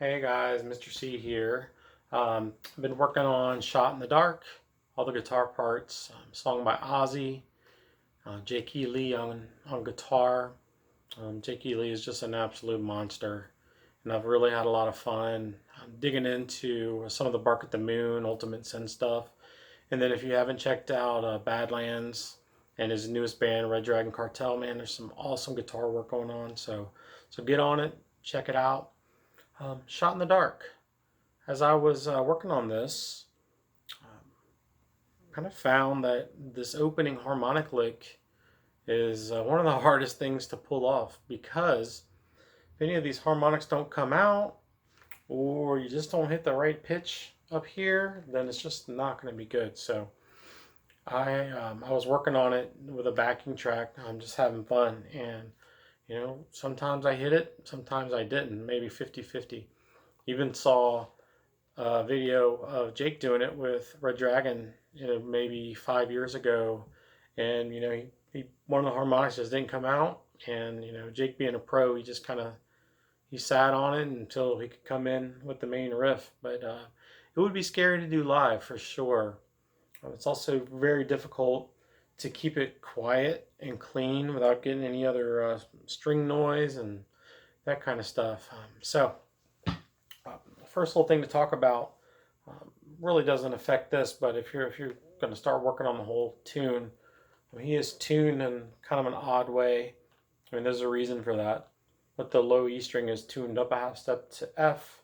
Hey guys, Mr. C here. I've been working on Shot in the Dark, all the guitar parts, song by Ozzy, Jake E. Lee on guitar. Jake E. Lee is just an absolute monster, and I've really had a lot of fun digging into some of the Bark at the Moon, Ultimate Sin stuff. And then if you haven't checked out Badlands and his newest band, Red Dragon Cartel, man, there's some awesome guitar work going on. So get on it, check it out. Shot in the Dark. As I was working on this, kind of found that this opening harmonic lick is one of the hardest things to pull off because if any of these harmonics don't come out or you just don't hit the right pitch up here, then it's just not going to be good. So I was working on it with a backing track. I'm just having fun, and sometimes I hit it, sometimes I didn't, maybe 50-50. Even saw a video of Jake doing it with Red Dragon, maybe 5 years ago, and he one of the harmonics just didn't come out, and Jake being a pro, he just kind of he sat on it until he could come in with the main riff. But it would be scary to do live for sure. It's also very difficult to keep it quiet and clean without getting any other string noise and that kind of stuff. First little thing to talk about really doesn't affect this, but if you're going to start working on the whole tune, he is tuned in kind of an odd way. I mean, there's a reason for that. But the low E string is tuned up a half step to F.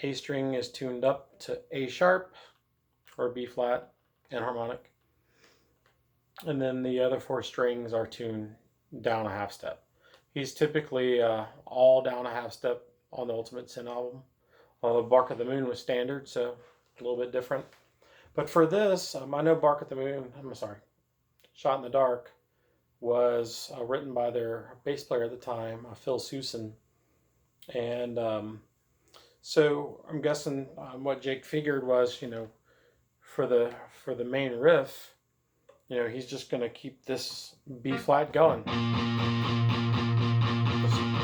A string is tuned up to A sharp or B flat and harmonic. And then the other four strings are tuned down a half step. He's typically all down a half step on the Ultimate Sin album. The Bark at the Moon was standard, so a little bit different. But for this, I know Shot in the Dark was written by their bass player at the time, Phil Susan. And so I'm guessing what Jake figured was, for the main riff, he's just going to keep this B flat going.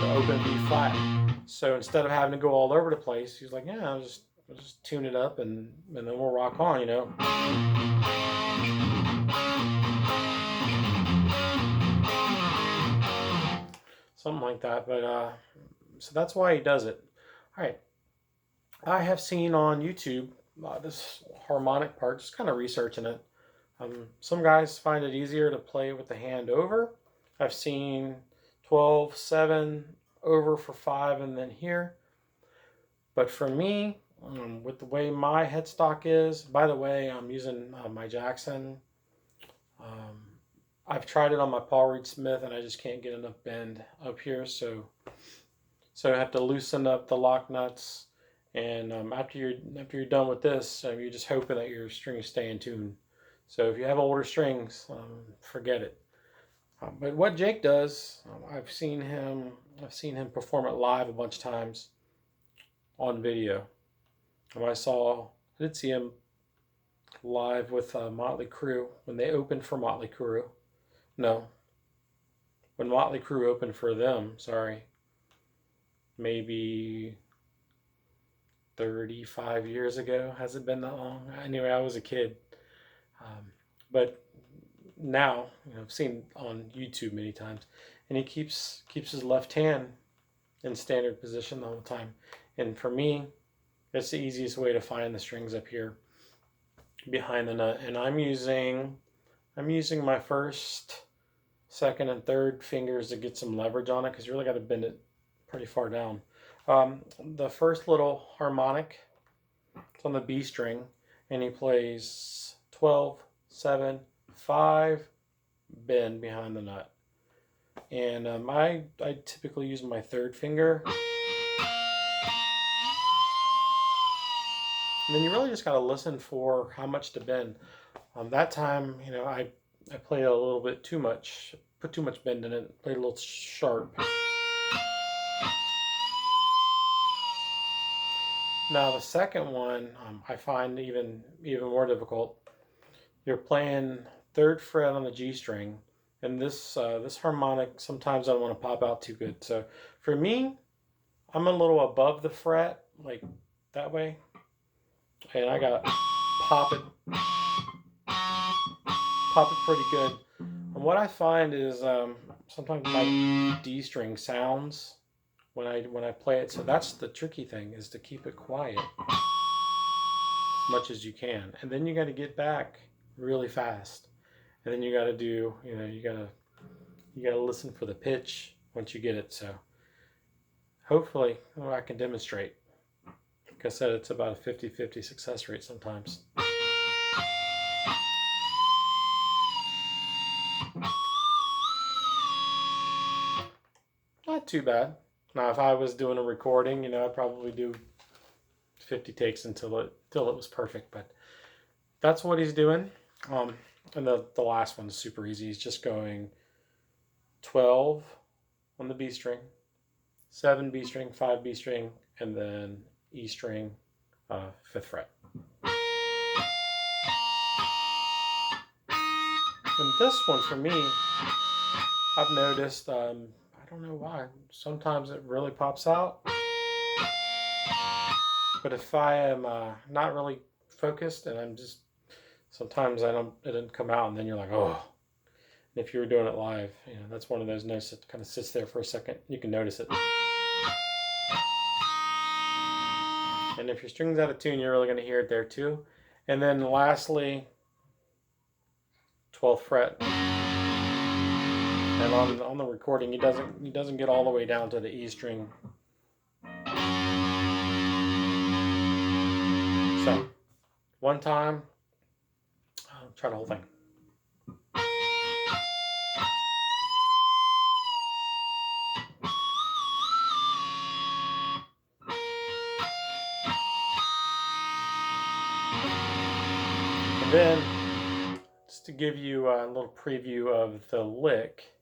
The open B flat. So instead of having to go all over the place, he's like, yeah, I'll just tune it up and then we'll rock on, Something like that. But so that's why he does it. All right. I have seen on YouTube this harmonic part, just kind of researching it. Some guys find it easier to play with the hand over. I've seen 12, 7, over for 5, and then here. But for me, with the way my headstock is, by the way, I'm using my Jackson. I've tried it on my Paul Reed Smith, and I just can't get enough bend up here, so I have to loosen up the lock nuts. And after you're done with this, you're just hoping that your strings stay in tune. So if you have older strings, forget it. But what Jake does, I've seen him perform it live a bunch of times on video. I did see him live with Motley Crue when they opened for Motley Crue. No, when Motley Crue opened for them. Sorry, maybe 35 years ago. Has it been that long? Anyway, I was a kid. But now, I've seen on YouTube many times, and he keeps his left hand in standard position the whole time. And for me, that's the easiest way to find the strings up here behind the nut. And I'm using my first, second, and third fingers to get some leverage on it, because you really got to bend it pretty far down. The first little harmonic, it's on the B string, and he plays 12, 7, 5, bend behind the nut. And I typically use my third finger. And then you really just got to listen for how much to bend. That time, I played a little bit too much, put too much bend in it, played a little sharp. Now the second one, I find even more difficult. You're playing third fret on the G string, and this harmonic sometimes I don't want to pop out too good. So for me, I'm a little above the fret, like that way, and I gotta pop it, pretty good. And what I find is sometimes my D string sounds when I play it. So that's the tricky thing, is to keep it quiet as much as you can, and then you got to get back really fast, and then you got to do, you got to listen for the pitch once you get it. So hopefully, I can demonstrate. Like I said, it's about a 50-50 success rate sometimes. Not too bad. Now, if I was doing a recording, I'd probably do 50 takes until it was perfect. But that's what he's doing. And the last one's super easy. He's just going 12 on the B string, 7 B string, 5 B string, and then E string, 5th fret. And this one for me, I've noticed, I don't know why, sometimes it really pops out. But if I am not really focused, and I'm just, sometimes it didn't come out, and then you're like, oh. And if you were doing it live, that's one of those notes that kind of sits there for a second. You can notice it. And if your string's out of tune, you're really going to hear it there too. And then lastly, 12th fret. And on the recording, he doesn't get all the way down to the E string. So, one time, I'll try the whole thing. And then, just to give you a little preview of the lick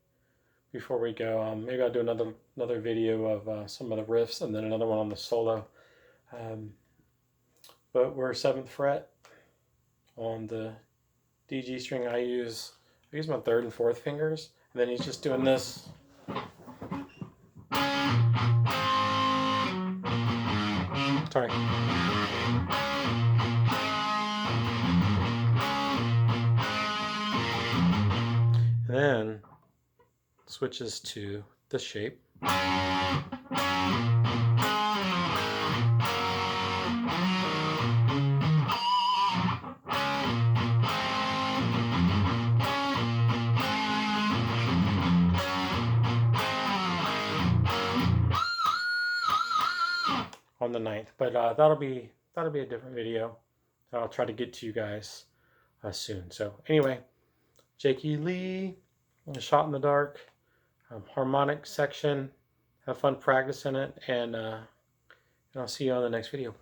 before we go, maybe I'll do another video of some of the riffs, and then another one on the solo. But we're 7th fret on the D, G string. I use my 3rd and 4th fingers, and then he's just doing this. Sorry. And then switches to this shape. On the 9th, but that'll be a different video. I'll try to get to you guys soon. So anyway, Jakey Lee, Shot in the Dark, harmonic section. Have fun practicing it, and I'll see you on the next video.